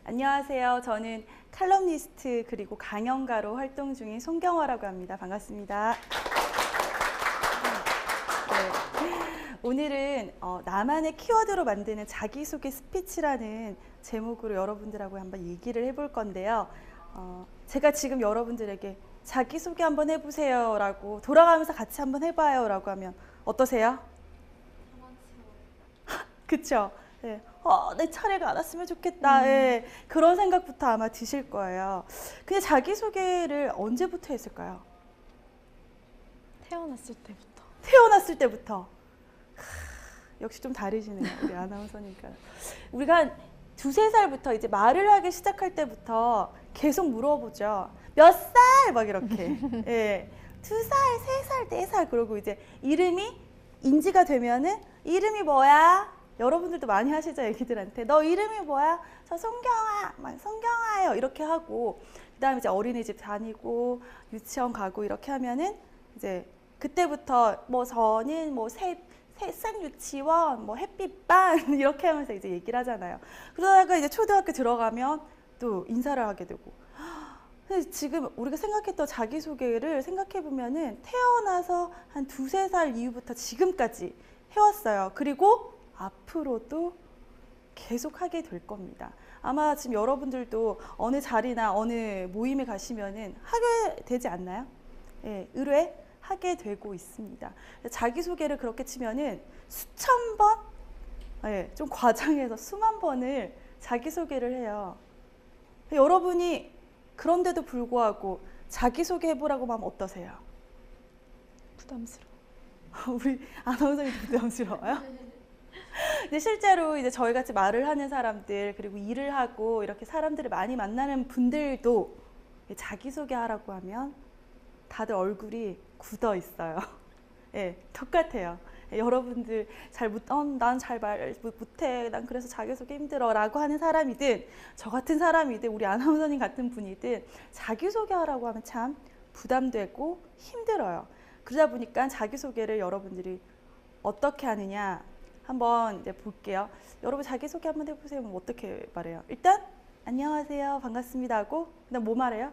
안녕하세요. 저는 칼럼니스트 그리고 강연가로 활동 중인 송경화라고 합니다. 반갑습니다. 네. 오늘은 나만의 키워드로 만드는 자기소개 스피치라는 제목으로 여러분들하고 한번 얘기를 해볼 건데요. 제가 지금 여러분들에게 자기소개 한번 해보세요 라고 돌아가면서 같이 한번 해봐요 라고 하면 어떠세요? 그쵸? 네. 내 차례가 안 왔으면 좋겠다. 네. 그런 생각부터 아마 드실 거예요. 근데 자기소개를 언제부터 했을까요? 태어났을 때부터. 태어났을 때부터. 역시 좀 다르시네요. 우리 아나운서니까. 우리가 한 두세 살부터 이제 말을 하기 시작할 때부터 계속 물어보죠. 몇 살? 막 이렇게. 예. 2살, 3살, 4살. 그러고 이제 이름이 인지가 되면은 이름이 뭐야? 여러분들도 많이 하시죠, 애기들한테. 너 이름이 뭐야? 저 송경아, 막 송경아예요. 이렇게 하고, 그 다음에 이제 어린이집 다니고, 유치원 가고, 이렇게 하면은, 이제, 그때부터, 뭐, 저는 뭐, 새싹 유치원, 뭐, 햇빛반, 이렇게 하면서 이제 얘기를 하잖아요. 그러다가 이제 초등학교 들어가면 또 인사를 하게 되고. 근데 지금 우리가 생각했던 자기소개를 생각해보면은, 태어나서 한 2~3살 이후부터 지금까지 해왔어요. 그리고, 앞으로도 계속 하게 될 겁니다. 아마 지금 여러분들도 어느 자리나 어느 모임에 가시면은 하게 되지 않나요? 예, 의뢰 하게 되고 있습니다. 자기소개를 그렇게 치면은 수천 번, 예, 좀 과장해서 수만 번을 자기소개를 해요. 여러분이 그런데도 불구하고 자기소개 해보라고 하면 어떠세요? 부담스러워. 우리 아나운서님 부담스러워요? 근데 실제로 이제 저희 같이 말을 하는 사람들 그리고 일을 하고 이렇게 사람들을 많이 만나는 분들도 자기소개하라고 하면 다들 얼굴이 굳어 있어요. 예, 똑같아요. 여러분들 난 잘 말 못해. 난 그래서 자기소개 힘들어. 라고 하는 사람이든 저 같은 사람이든 우리 아나운서님 같은 분이든 자기소개하라고 하면 참 부담되고 힘들어요. 그러다 보니까 자기소개를 여러분들이 어떻게 하느냐 한번 이제 볼게요. 여러분 자기소개 한번 해보세요. 그럼 어떻게 말해요? 일단 안녕하세요, 반갑습니다 하고 그다음 뭐 말해요?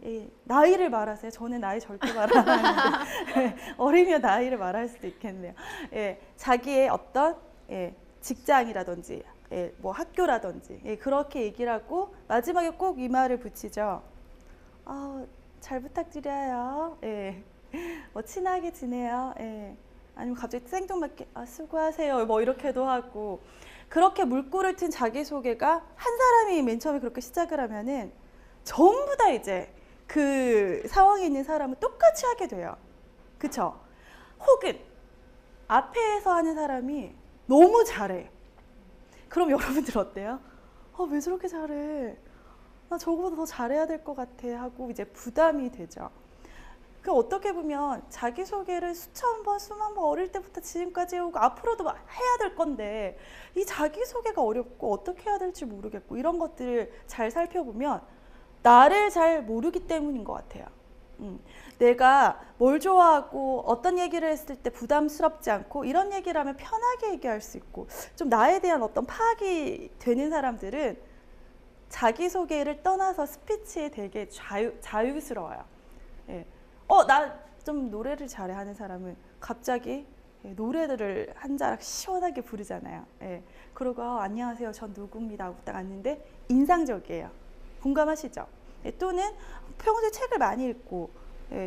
예, 나이를 말하세요. 저는 나이 절대 말 안 하는데 어리면 나이를 말할 수도 있겠네요. 예, 자기의 어떤 직장이라든지 뭐 학교라든지 그렇게 얘기를 하고 마지막에 꼭 이 말을 붙이죠. 잘 부탁드려요. 뭐 친하게 지내요. 아니면 갑자기 생뚱맞게 수고하세요 뭐 이렇게도 하고 그렇게 물꼬를 튼 자기소개가 한 사람이 맨 처음에 그렇게 시작을 하면은 전부 다 이제 그 상황에 있는 사람은 똑같이 하게 돼요. 그쵸? 혹은 앞에서 하는 사람이 너무 잘해. 그럼 여러분들 어때요? 왜 저렇게 잘해? 나 저거보다 더 잘해야 될 것 같아 하고 이제 부담이 되죠. 그 어떻게 보면 자기소개를 수천 번, 수만 번 어릴 때부터 지금까지 해오고 앞으로도 해야 될 건데 이 자기소개가 어렵고 어떻게 해야 될지 모르겠고 이런 것들을 잘 살펴보면 나를 잘 모르기 때문인 것 같아요. 내가 뭘 좋아하고 어떤 얘기를 했을 때 부담스럽지 않고 이런 얘기를 하면 편하게 얘기할 수 있고 좀 나에 대한 어떤 파악이 되는 사람들은 자기소개를 떠나서 스피치에 되게 자유스러워요. 예. 나 좀 노래를 잘해 하는 사람은 갑자기 노래들을 한 자락 시원하게 부르잖아요. 그러고 안녕하세요, 전 누구입니다 하고 딱 왔는데 인상적이에요. 공감하시죠? 또는 평소에 책을 많이 읽고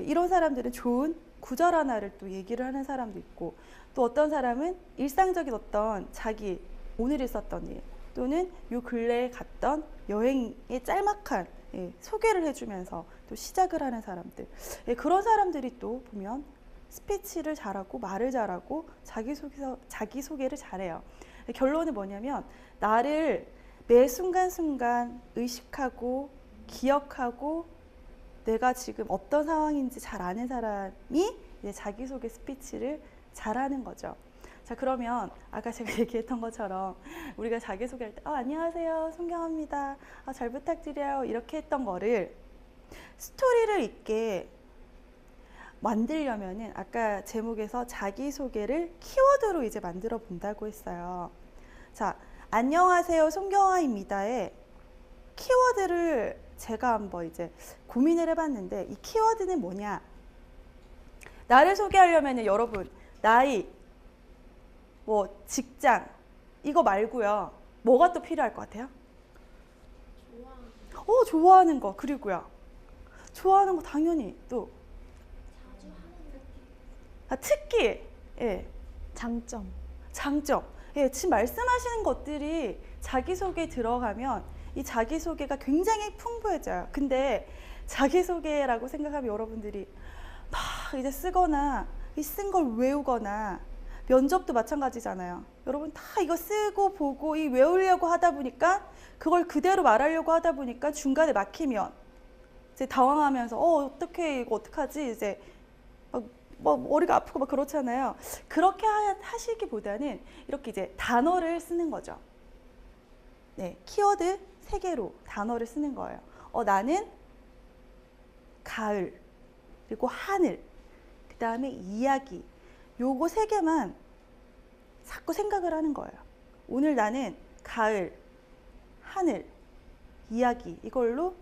이런 사람들은 좋은 구절 하나를 또 얘기를 하는 사람도 있고 또 어떤 사람은 일상적인 어떤 자기 오늘 있었던 일 또는 요 근래에 갔던 여행의 짤막한 소개를 해주면서 또 시작을 하는 사람들 그런 사람들이 또 보면 스피치를 잘하고 말을 잘하고 자기소개를 잘해요. 결론은 뭐냐면 나를 매 순간순간 의식하고 기억하고 내가 지금 어떤 상황인지 잘 아는 사람이 자기소개 스피치를 잘하는 거죠. 자, 그러면 아까 제가 얘기했던 것처럼 우리가 자기소개할 때 안녕하세요, 송경화입니다. 잘 부탁드려요. 이렇게 했던 거를 스토리를 있게 만들려면은 아까 제목에서 자기소개를 키워드로 이제 만들어 본다고 했어요. 자, 안녕하세요, 송경화입니다에 키워드를 제가 한번 이제 고민을 해봤는데 이 키워드는 뭐냐? 나를 소개하려면 여러분 나이, 뭐 직장 이거 말고요. 뭐가 또 필요할 것 같아요? 좋아하는 거. 그리고요. 좋아하는 거 당연히 또 특기. 예. 장점. 장점. 예, 지금 말씀하시는 것들이 자기소개에 들어가면 이 자기소개가 굉장히 풍부해져요. 근데 자기소개라고 생각하면 여러분들이 막 이제 쓰거나 이 쓴 걸 외우거나 면접도 마찬가지잖아요. 여러분 다 이거 쓰고 보고 이 외우려고 하다 보니까 그걸 그대로 말하려고 하다 보니까 중간에 막히면 이제 당황하면서 어떻게 이거 어떡하지 이제 막 머리가 아프고 막 그렇잖아요. 그렇게 하시기보다는 이렇게 이제 단어를 쓰는 거죠. 네, 키워드 3개로 단어를 쓰는 거예요. 나는 가을, 그리고 하늘, 그 다음에 이야기. 요거 3개만 자꾸 생각을 하는 거예요. 오늘 나는 가을, 하늘, 이야기 이걸로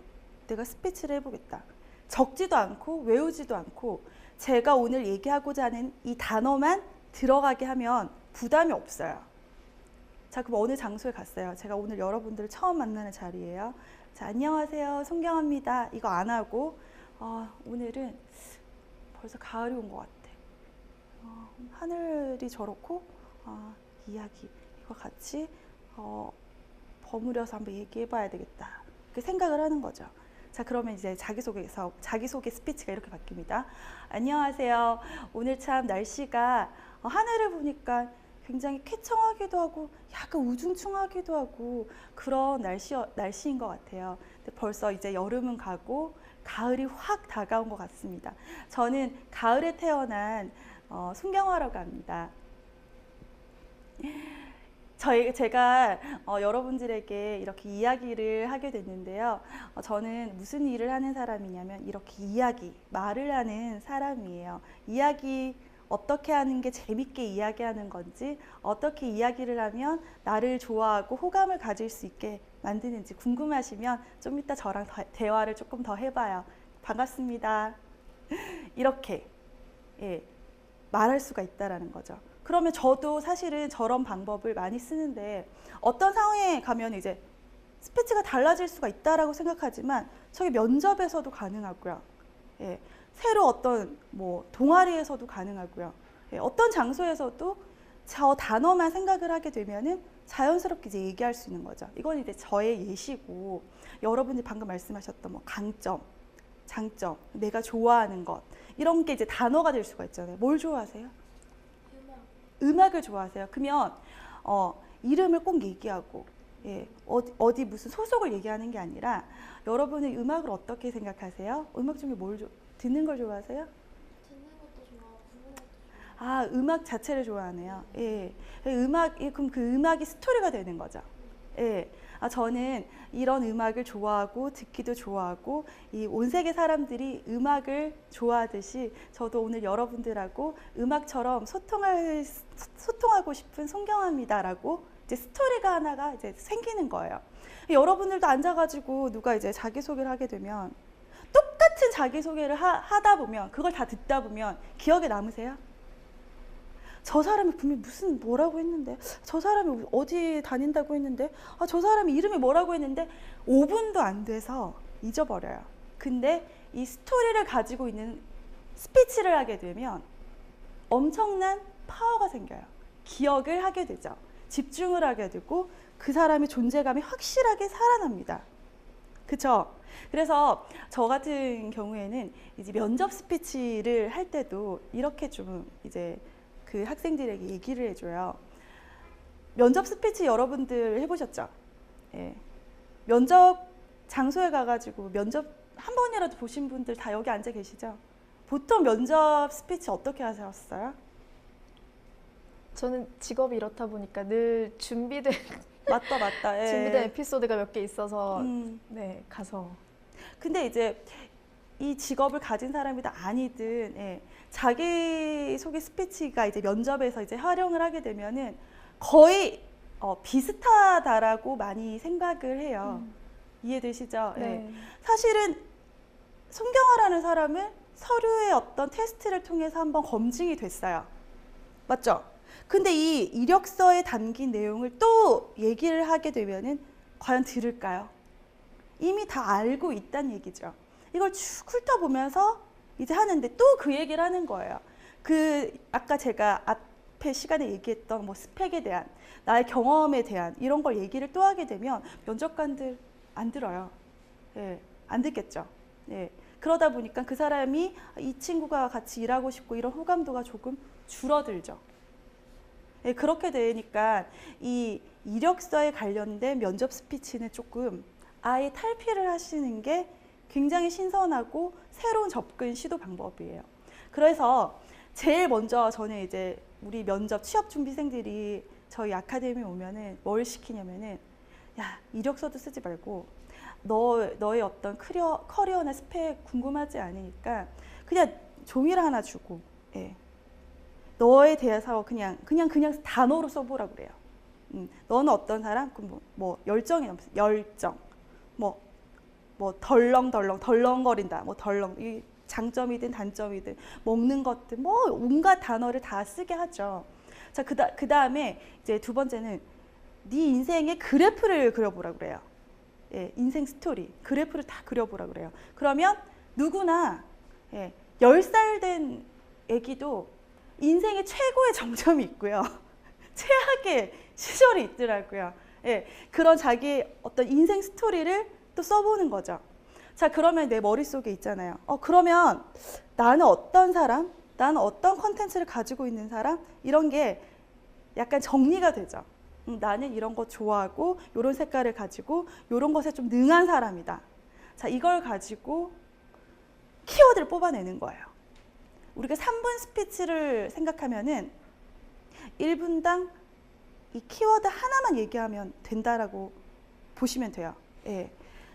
내가 스피치를 해보겠다. 적지도 않고 외우지도 않고 제가 오늘 얘기하고자 하는 이 단어만 들어가게 하면 부담이 없어요. 자, 그럼 어느 장소에 갔어요? 제가 오늘 여러분들을 처음 만나는 자리예요. 자, 안녕하세요. 송경아입니다. 이거 안 하고 오늘은 벌써 가을이 온 것 같아. 하늘이 저렇고 이야기 이거 같이 버무려서 한번 얘기해 봐야 되겠다. 이렇게 생각을 하는 거죠. 자, 그러면 이제 자기소개 스피치가 이렇게 바뀝니다. 안녕하세요. 오늘 참 날씨가 하늘을 보니까 굉장히 쾌청하기도 하고 약간 우중충하기도 하고 그런 날씨인 것 같아요. 근데 벌써 이제 여름은 가고 가을이 확 다가온 것 같습니다. 저는 가을에 태어난 송경화라고 합니다. 제가 여러분들에게 이렇게 이야기를 하게 됐는데요. 저는 무슨 일을 하는 사람이냐면 이렇게 말을 하는 사람이에요. 이야기 어떻게 하는 게 재밌게 이야기하는 건지, 어떻게 이야기를 하면 나를 좋아하고 호감을 가질 수 있게 만드는지 궁금하시면 좀 이따 저랑 대화를 조금 더 해봐요. 반갑습니다. 이렇게 말할 수가 있다라는 거죠. 그러면 저도 사실은 저런 방법을 많이 쓰는데 어떤 상황에 가면 이제 스피치가 달라질 수가 있다라고 생각하지만 저게 면접에서도 가능하고요. 새로 어떤 동아리에서도 가능하고요. 어떤 장소에서도 저 단어만 생각을 하게 되면은 자연스럽게 이제 얘기할 수 있는 거죠. 이건 이제 저의 예시고 여러분이 방금 말씀하셨던 강점, 장점, 내가 좋아하는 것 이런 게 이제 단어가 될 수가 있잖아요. 뭘 좋아하세요? 음악을 좋아하세요. 그러면 이름을 꼭 얘기하고 어디 무슨 소속을 얘기하는 게 아니라 여러분의 음악을 어떻게 생각하세요? 음악 중에 듣는 걸 좋아하세요? 듣는 것도 좋아하고 부르는 것도 좋아하고. 음악 자체를 좋아하네요. 그럼 그 음악이 스토리가 되는 거죠. 저는 이런 음악을 좋아하고 듣기도 좋아하고 이 온 세계 사람들이 음악을 좋아하듯이 저도 오늘 여러분들하고 음악처럼 소통하고 싶은 송경아입니다라고 이제 스토리가 하나가 이제 생기는 거예요. 여러분들도 앉아가지고 누가 이제 자기소개를 하게 되면 똑같은 자기소개를 하다 보면 그걸 다 듣다 보면 기억에 남으세요? 저 사람이 분명히 뭐라고 했는데 저 사람이 어디 다닌다고 했는데 저 사람이 이름이 뭐라고 했는데 5분도 안 돼서 잊어버려요. 근데 이 스토리를 가지고 있는 스피치를 하게 되면 엄청난 파워가 생겨요. 기억을 하게 되죠. 집중을 하게 되고 그 사람의 존재감이 확실하게 살아납니다. 그쵸? 그래서 저 같은 경우에는 이제 면접 스피치를 할 때도 이렇게 좀 이제 그 학생들에게 얘기를 해줘요. 면접 스피치 여러분들 해보셨죠? 면접 장소에 가가지고 면접 한 번이라도 보신 분들 다 여기 앉아 계시죠? 보통 면접 스피치 어떻게 하셨어요? 저는 직업이 이렇다 보니까 늘 준비된 맞다. 준비된 에피소드가 몇 개 있어서 가서. 근데 이제 이 직업을 가진 사람이든 아니든 자기소개 스피치가 이제 면접에서 이제 활용을 하게 되면은 거의 비슷하다라고 많이 생각을 해요. 이해되시죠? 예. 네. 사실은 송경아라는 사람은 서류의 어떤 테스트를 통해서 한번 검증이 됐어요. 맞죠? 근데 이 이력서에 담긴 내용을 또 얘기를 하게 되면은 과연 들을까요? 이미 다 알고 있다는 얘기죠. 이걸 쭉 훑어보면서 이제 하는데 또 그 얘기를 하는 거예요. 아까 제가 앞에 시간에 얘기했던 뭐 스펙에 대한, 나의 경험에 대한 이런 걸 얘기를 또 하게 되면 면접관들 안 들어요. 예, 안 듣겠죠. 예. 그러다 보니까 그 사람이 이 친구가 같이 일하고 싶고 이런 호감도가 조금 줄어들죠. 예, 그렇게 되니까 이 이력서에 관련된 면접 스피치는 조금 아예 탈피를 하시는 게 굉장히 신선하고 새로운 접근 시도 방법이에요. 그래서 제일 먼저 저는 이제 우리 면접 취업 준비생들이 저희 아카데미에 오면은 뭘 시키냐면은, 야, 이력서도 쓰지 말고 너의 어떤 커리어나 스펙 궁금하지 않으니까 그냥 종이를 하나 주고, 예. 너에 대해서 그냥 단어로 써보라 그래요. 너는 어떤 사람? 뭐 열정이 넘쳐, 열정, 뭐 덜렁거린다, 뭐 이 장점이든 단점이든 먹는 것들 뭐 온갖 단어를 다 쓰게 하죠. 자, 그 다음에 이제 두 번째는 네 인생의 그래프를 그려보라 그래요. 예, 인생 스토리 그래프를 다 그려보라 그래요. 그러면 누구나 10살 된 애기도 인생의 최고의 정점이 있고요. 최악의 시절이 있더라고요. 예, 그런 자기 어떤 인생 스토리를 또 써보는 거죠. 자, 그러면 내 머릿속에 있잖아요. 그러면 나는 어떤 사람? 나는 어떤 컨텐츠를 가지고 있는 사람? 이런 게 약간 정리가 되죠. 나는 이런 거 좋아하고 이런 색깔을 가지고 이런 것에 좀 능한 사람이다. 자, 이걸 가지고 키워드를 뽑아내는 거예요. 우리가 3분 스피치를 생각하면은 1분당 이 키워드 하나만 얘기하면 된다라고 보시면 돼요. 예.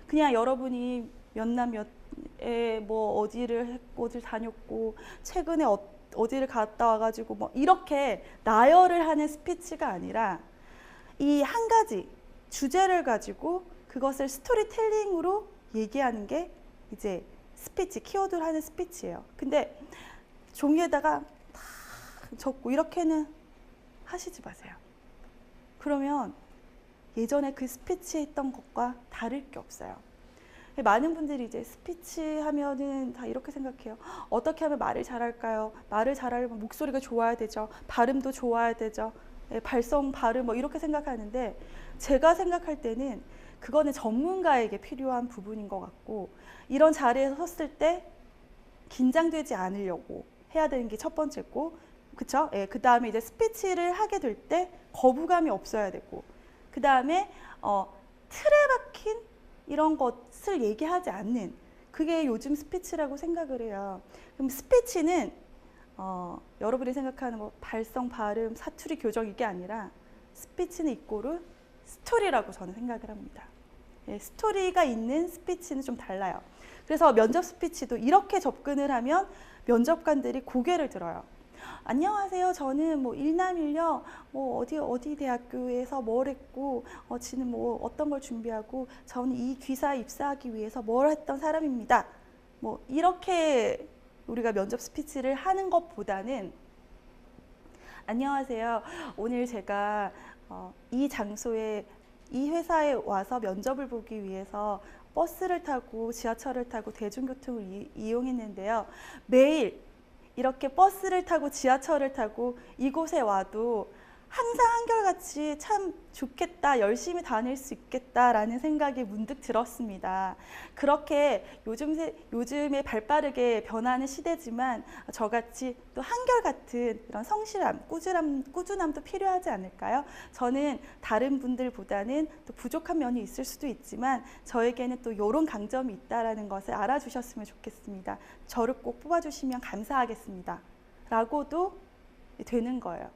그냥 여러분이 몇남 몇에 뭐 어디를 다녔고 최근에 어디를 갔다 와가지고 뭐 이렇게 나열을 하는 스피치가 아니라 이 한 가지 주제를 가지고 그것을 스토리텔링으로 얘기하는 게 이제 스피치, 키워드를 하는 스피치예요. 근데 종이에다가 다 적고 이렇게는 하시지 마세요. 그러면 예전에 그 스피치 했던 것과 다를 게 없어요. 많은 분들이 이제 스피치 하면은 다 이렇게 생각해요. 어떻게 하면 말을 잘할까요? 말을 잘하려면 목소리가 좋아야 되죠. 발음도 좋아야 되죠. 발성, 발음 뭐 이렇게 생각하는데 제가 생각할 때는 그거는 전문가에게 필요한 부분인 것 같고 이런 자리에서 섰을 때 긴장되지 않으려고 해야 되는 게 첫 번째고, 그쵸? 예, 그 다음에 이제 스피치를 하게 될 때 거부감이 없어야 되고, 그 다음에 틀에 박힌 이런 것을 얘기하지 않는, 그게 요즘 스피치라고 생각을 해요. 그럼 스피치는 여러분이 생각하는 뭐 발성, 발음, 사투리 교정 이게 아니라 스피치는 이꼬르 스토리라고 저는 생각을 합니다. 예, 스토리가 있는 스피치는 좀 달라요. 그래서 면접 스피치도 이렇게 접근을 하면 면접관들이 고개를 들어요. 안녕하세요. 저는 뭐 일남일녀 뭐 어디 대학교에서 뭘 했고 지는 뭐 어떤 걸 준비하고 저는 이 귀사에 입사하기 위해서 뭘 했던 사람입니다. 뭐 이렇게 우리가 면접 스피치를 하는 것보다는 안녕하세요. 오늘 제가 이 장소에 이 회사에 와서 면접을 보기 위해서 버스를 타고 지하철을 타고 대중교통을 이용했는데요. 매일 이렇게 버스를 타고 지하철을 타고 이곳에 와도 항상 한결같이 참 좋겠다, 열심히 다닐 수 있겠다라는 생각이 문득 들었습니다. 그렇게 요즘에 발빠르게 변하는 시대지만 저같이 또 한결같은 이런 성실함, 꾸준함도 필요하지 않을까요? 저는 다른 분들보다는 또 부족한 면이 있을 수도 있지만 저에게는 또 이런 강점이 있다는 것을 알아주셨으면 좋겠습니다. 저를 꼭 뽑아주시면 감사하겠습니다. 라고도 되는 거예요.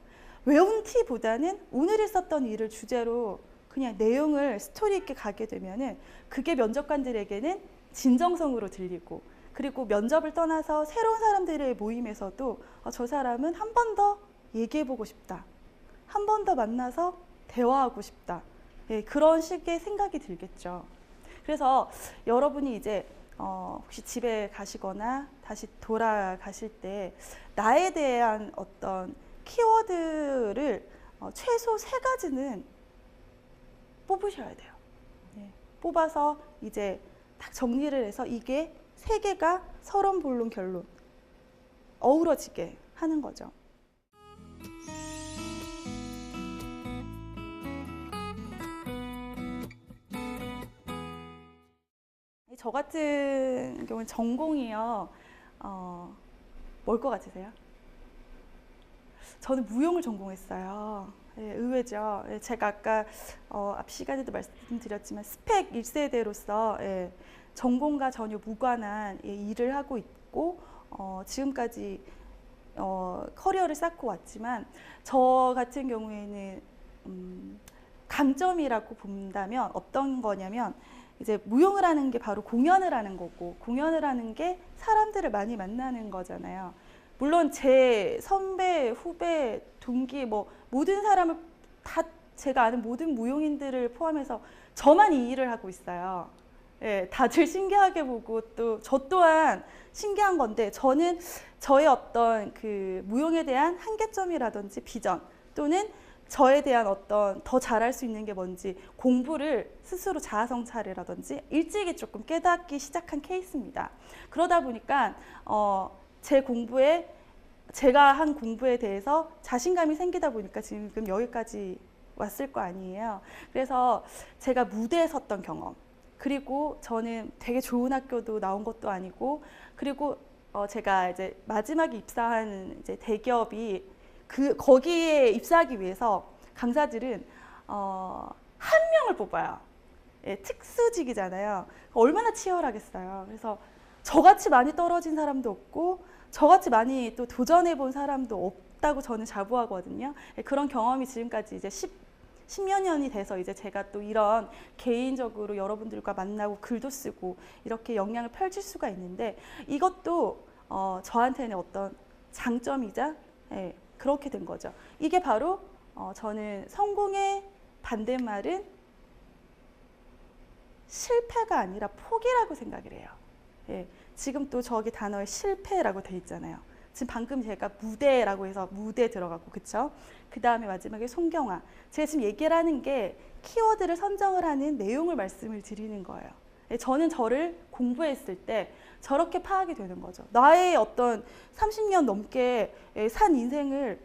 외운 티보다는 오늘 있었던 일을 주제로 그냥 내용을 스토리 있게 가게 되면은 그게 면접관들에게는 진정성으로 들리고, 그리고 면접을 떠나서 새로운 사람들의 모임에서도 저 사람은 한 번 더 얘기해보고 싶다, 한 번 더 만나서 대화하고 싶다, 예, 그런 식의 생각이 들겠죠. 그래서 여러분이 이제 혹시 집에 가시거나 다시 돌아가실 때 나에 대한 어떤 키워드를 최소 3가지는 뽑으셔야 돼요. 네. 뽑아서 이제 딱 정리를 해서 이게 3개가 서론, 본론, 결론 어우러지게 하는 거죠. 저 같은 경우는 전공이요. 뭘 것 같으세요? 저는 무용을 전공했어요. 예, 의외죠. 예, 제가 아까 앞 시간에도 말씀드렸지만 스펙 1세대로서 예, 전공과 전혀 무관한 예, 일을 하고 있고 지금까지 커리어를 쌓고 왔지만 저 같은 경우에는 강점이라고 본다면 어떤 거냐면 이제 무용을 하는 게 바로 공연을 하는 거고 공연을 하는 게 사람들을 많이 만나는 거잖아요. 물론 제 선배, 후배, 동기 뭐 모든 사람을 다 제가 아는 모든 무용인들을 포함해서 저만 이 일을 하고 있어요. 예, 다들 신기하게 보고 또 저 또한 신기한 건데 저는 저의 어떤 그 무용에 대한 한계점이라든지 비전 또는 저에 대한 어떤 더 잘할 수 있는 게 뭔지 공부를 스스로 자아성찰이라든지 일찍이 조금 깨닫기 시작한 케이스입니다. 그러다 보니까 제 공부에 제가 한 공부에 대해서 자신감이 생기다 보니까 지금 여기까지 왔을 거 아니에요. 그래서 제가 무대에 섰던 경험 그리고 저는 되게 좋은 학교도 나온 것도 아니고 그리고 제가 이제 마지막에 입사한 이제 대기업이 거기에 입사하기 위해서 강사들은 한 명을 뽑아요. 예, 특수직이잖아요. 얼마나 치열하겠어요. 그래서 저같이 많이 떨어진 사람도 없고 저같이 많이 또 도전해 본 사람도 없다고 저는 자부하거든요. 예, 그런 경험이 지금까지 이제 10여 년이 돼서 이제 제가 또 이런 개인적으로 여러분들과 만나고 글도 쓰고 이렇게 역량을 펼칠 수가 있는데 이것도 저한테는 어떤 장점이자 예, 그렇게 된 거죠. 이게 바로 저는 성공의 반대말은 실패가 아니라 포기라고 생각을 해요. 예, 지금 또 저기 단어에 실패라고 돼 있잖아요. 지금 방금 제가 무대라고 해서 무대 들어가고 그쵸? 그 다음에 마지막에 송경화. 제가 지금 얘기를 하는 게 키워드를 선정을 하는 내용을 말씀을 드리는 거예요. 예, 저는 저를 공부했을 때 저렇게 파악이 되는 거죠. 나의 어떤 30년 넘게 산 인생을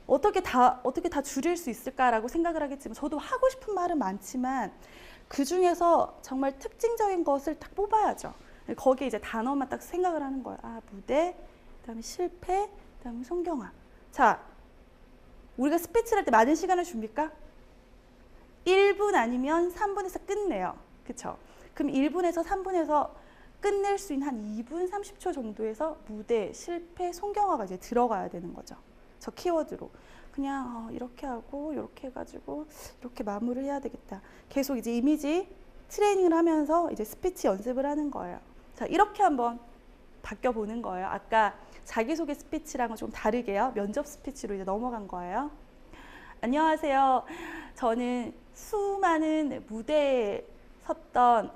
어떻게 다 줄일 수 있을까라고 생각을 하겠지만 저도 하고 싶은 말은 많지만 그 중에서 정말 특징적인 것을 딱 뽑아야죠. 거기에 이제 단어만 딱 생각을 하는 거예요. 아, 무대, 그다음에 실패, 그다음에 송경화. 자, 우리가 스피치를 할 때 많은 시간을 줍니까? 1분 아니면 3분에서 끝내요. 그쵸? 그럼 1분에서 3분에서 끝낼 수 있는 한 2분 30초 정도에서 무대, 실패, 송경화가 이제 들어가야 되는 거죠. 저 키워드로. 그냥 이렇게 하고 이렇게 해가지고 이렇게 마무리를 해야 되겠다. 계속 이제 이미지 트레이닝을 하면서 이제 스피치 연습을 하는 거예요. 자, 이렇게 한번 바뀌어 보는 거예요. 아까 자기소개 스피치랑은 좀 다르게요. 면접 스피치로 이제 넘어간 거예요. 안녕하세요. 저는 수많은 무대에 섰던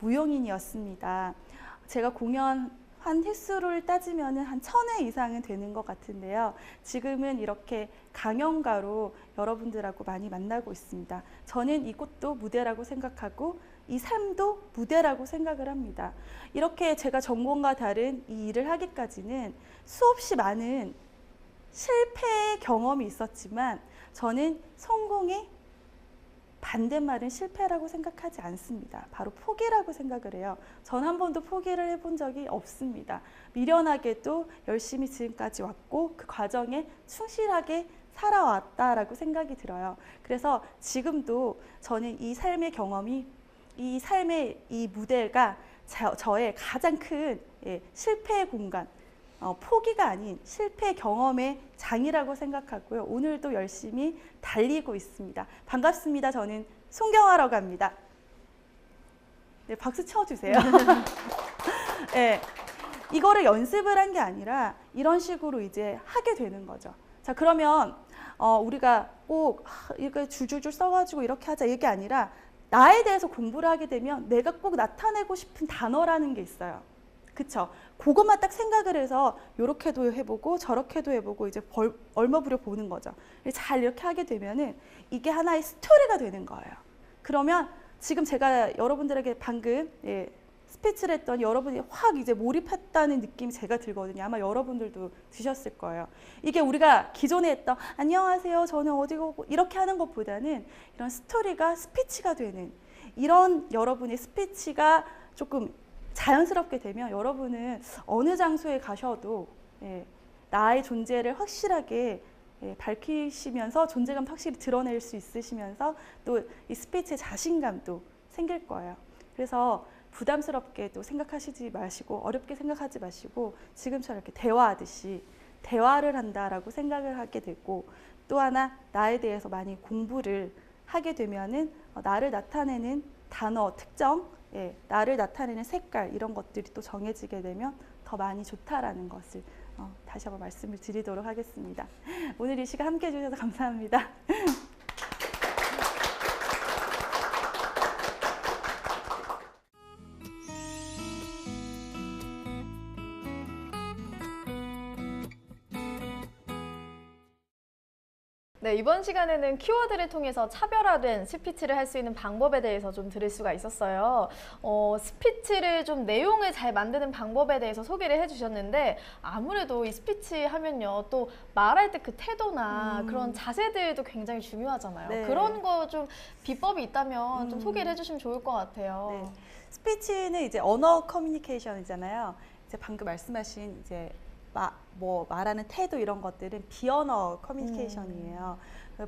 무용인이었습니다. 제가 공연한 횟수를 따지면 한 1000회 이상은 되는 것 같은데요. 지금은 이렇게 강연가로 여러분들하고 많이 만나고 있습니다. 저는 이곳도 무대라고 생각하고 이 삶도 무대라고 생각을 합니다. 이렇게 제가 전공과 다른 이 일을 하기까지는 수없이 많은 실패의 경험이 있었지만 저는 성공의 반대말은 실패라고 생각하지 않습니다. 바로 포기라고 생각을 해요. 전 한 번도 포기를 해본 적이 없습니다. 미련하게도 열심히 지금까지 왔고 그 과정에 충실하게 살아왔다라고 생각이 들어요. 그래서 지금도 저는 이 삶의 경험이 이 삶의 이 무대가 저의 가장 큰 실패의 공간, 포기가 아닌 실패 경험의 장이라고 생각하고요. 오늘도 열심히 달리고 있습니다. 반갑습니다. 저는 송경화라고 합니다. 네, 박수 쳐주세요. 네, 이거를 연습을 한 게 아니라 이런 식으로 이제 하게 되는 거죠. 자, 그러면 우리가 꼭 이렇게 줄줄줄 써가지고 이렇게 하자 이게 아니라 나에 대해서 공부를 하게 되면 내가 꼭 나타내고 싶은 단어라는 게 있어요. 그쵸? 그것만 딱 생각을 해서 이렇게도 해보고 저렇게도 해보고 이제 얼마부려 보는 거죠. 잘 이렇게 하게 되면은 이게 하나의 스토리가 되는 거예요. 그러면 지금 제가 여러분들에게 방금 스피치를 했더니 여러분이 확 이제 몰입했다는 느낌이 제가 들거든요. 아마 여러분들도 드셨을 거예요. 이게 우리가 기존에 했던 안녕하세요, 저는 어디고 이렇게 하는 것보다는 이런 스토리가 스피치가 되는 이런 여러분의 스피치가 조금 자연스럽게 되면 여러분은 어느 장소에 가셔도 나의 존재를 확실하게 밝히시면서 존재감도 확실히 드러낼 수 있으시면서 또 이 스피치의 자신감도 생길 거예요. 그래서 부담스럽게 또 생각하시지 마시고 어렵게 생각하지 마시고 지금처럼 이렇게 대화하듯이 대화를 한다라고 생각을 하게 되고 또 하나 나에 대해서 많이 공부를 하게 되면은 나를 나타내는 단어 특정 나를 나타내는 색깔 이런 것들이 또 정해지게 되면 더 많이 좋다라는 것을 다시 한번 말씀을 드리도록 하겠습니다. 오늘 이 시간 함께 해주셔서 감사합니다. 네, 이번 시간에는 키워드를 통해서 차별화된 스피치를 할 수 있는 방법에 대해서 좀 들을 수가 있었어요. 스피치를 좀 내용을 잘 만드는 방법에 대해서 소개를 해주셨는데 아무래도 이 스피치 하면요 또 말할 때 그 태도나 그런 자세들도 굉장히 중요하잖아요. 네. 그런 거 좀 비법이 있다면 좀 소개를 해주시면 좋을 것 같아요. 네. 스피치는 이제 언어 커뮤니케이션이잖아요. 이제 방금 말씀하신 이제 말하는 태도 이런 것들은 비언어 커뮤니케이션이에요.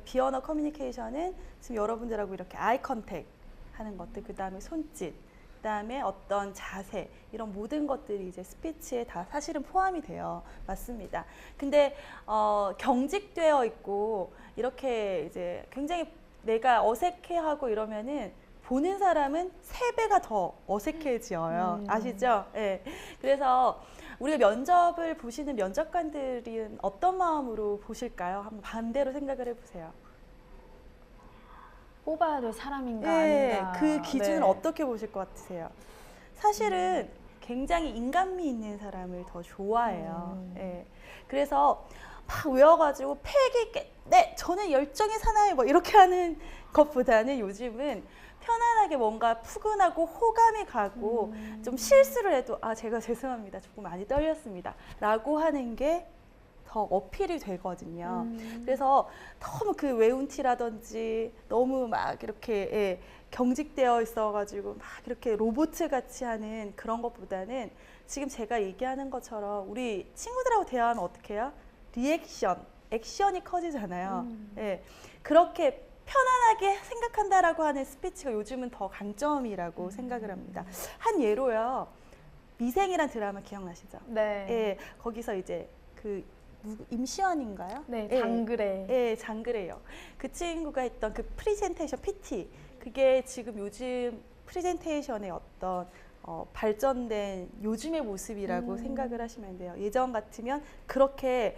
비언어 커뮤니케이션은 지금 여러분들하고 이렇게 아이 컨택 하는 것들, 그 다음에 손짓, 그 다음에 어떤 자세 이런 모든 것들이 이제 스피치에 다 사실은 포함이 돼요. 맞습니다. 근데 경직되어 있고 이렇게 이제 굉장히 내가 어색해하고 이러면은 보는 사람은 3배가 더 어색해져요. 아시죠? 네. 그래서 우리가 면접을 보시는 면접관들은 어떤 마음으로 보실까요? 한번 반대로 생각을 해보세요. 뽑아야 될 사람인가 네, 아닌가. 그 기준을 네. 어떻게 보실 것 같으세요? 사실은 굉장히 인간미 있는 사람을 더 좋아해요. 네. 그래서 막 외워가지고 네, 저는 열정의 사나이 뭐 이렇게 하는 것보다는 요즘은 편안하게 뭔가 푸근하고 호감이 가고 좀 실수를 해도 제가 죄송합니다. 조금 많이 떨렸습니다. 라고 하는 게 더 어필이 되거든요. 그래서 너무 그 외운 티라든지 너무 막 이렇게 경직되어 있어가지고 막 이렇게 로봇 같이 하는 그런 것보다는 지금 제가 얘기하는 것처럼 우리 친구들하고 대화하면 어떻게 해요? 리액션, 액션이 커지잖아요. 그렇게 편안하게 생각한다라고 하는 스피치가 요즘은 더 강점이라고 생각을 합니다. 한 예로요. 미생이란 드라마 기억나시죠? 네. 거기서 이제 그 임시완인가요? 네, 장그래. 장그래요. 그 친구가 했던 그 프레젠테이션 PT 그게 지금 요즘 프레젠테이션의 어떤 발전된 요즘의 모습이라고 생각을 하시면 돼요. 예전 같으면 그렇게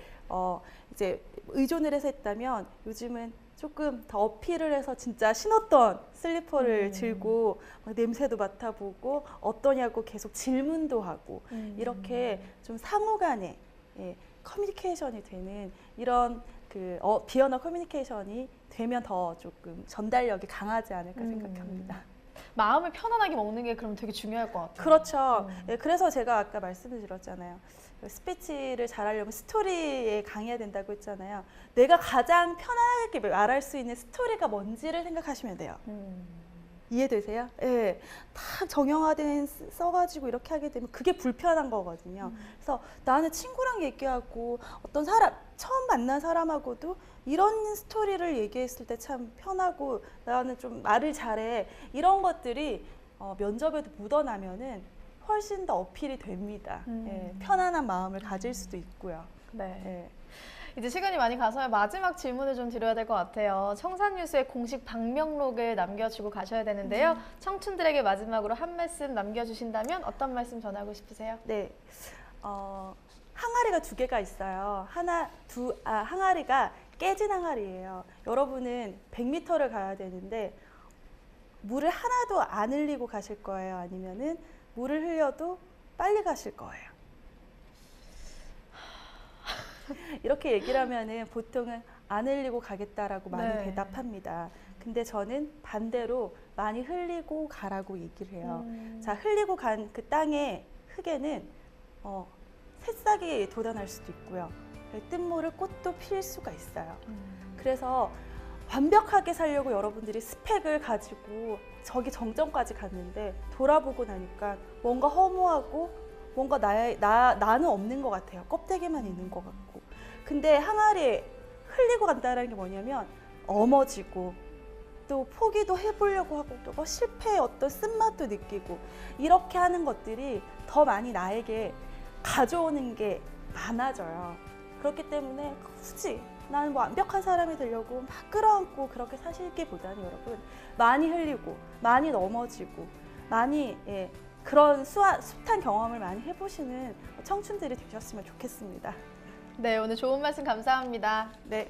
이제 의존을 해서 했다면 요즘은 조금 더 어필을 해서 진짜 신었던 슬리퍼를 들고 냄새도 맡아보고 어떠냐고 계속 질문도 하고 이렇게 좀 상호 간에 커뮤니케이션이 되는 이런 비언어 커뮤니케이션이 되면 더 조금 전달력이 강하지 않을까 생각합니다. 마음을 편안하게 먹는 게 그럼 되게 중요할 것 같아요. 그렇죠. 그래서 제가 아까 말씀을 드렸잖아요. 스피치를 잘하려면 스토리에 강해야 된다고 했잖아요. 내가 가장 편안하게 말할 수 있는 스토리가 뭔지를 생각하시면 돼요. 이해되세요? 예. 다 정형화된 써가지고 이렇게 하게 되면 그게 불편한 거거든요. 그래서 나는 친구랑 얘기하고 어떤 사람, 처음 만난 사람하고도 이런 스토리를 얘기했을 때 참 편하고 나는 좀 말을 잘해. 이런 것들이 면접에도 묻어나면은 훨씬 더 어필이 됩니다. 편안한 마음을 가질 수도 있고요. 네. 이제 시간이 많이 가서요. 마지막 질문을 좀 드려야 될 것 같아요. 청산뉴스의 공식 방명록을 남겨주고 가셔야 되는데요. 청춘들에게 마지막으로 한 말씀 남겨주신다면 어떤 말씀 전하고 싶으세요? 네. 항아리가 2개가 있어요. 항아리가 깨진 항아리예요. 여러분은 100m를 가야 되는데 물을 하나도 안 흘리고 가실 거예요? 아니면은 물을 흘려도 빨리 가실 거예요? 이렇게 얘기를 하면은 보통은 안 흘리고 가겠다라고 많이 네. 대답합니다. 근데 저는 반대로 많이 흘리고 가라고 얘기를 해요. 자, 흘리고 간 그 땅의 흙에는 새싹이 돋아날 수도 있고요. 뜬모를 꽃도 필 수가 있어요. 그래서 완벽하게 살려고 여러분들이 스펙을 가지고 저기 정점까지 갔는데 돌아보고 나니까 뭔가 허무하고 뭔가 나는 없는 것 같아요. 껍데기만 있는 것 같고. 근데 항아리에 흘리고 간다는 게 뭐냐면 엄어지고 또 포기도 해보려고 하고 또 실패의 어떤 쓴맛도 느끼고 이렇게 하는 것들이 더 많이 나에게 가져오는 게 많아져요. 그렇기 때문에 굳이 나는 뭐 완벽한 사람이 되려고 막 끌어안고 그렇게 사시기보다는 여러분 많이 흘리고 많이 넘어지고 많이 그런 숱한 경험을 많이 해보시는 청춘들이 되셨으면 좋겠습니다. 네, 오늘 좋은 말씀 감사합니다. 네.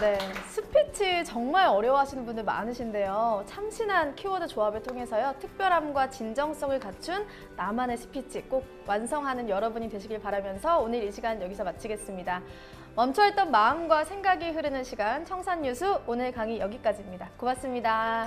네, 스피치 정말 어려워하시는 분들 많으신데요. 참신한 키워드 조합을 통해서요, 특별함과 진정성을 갖춘 나만의 스피치 꼭 완성하는 여러분이 되시길 바라면서 오늘 이 시간 여기서 마치겠습니다. 멈춰있던 마음과 생각이 흐르는 시간 청산유수 오늘 강의 여기까지입니다. 고맙습니다.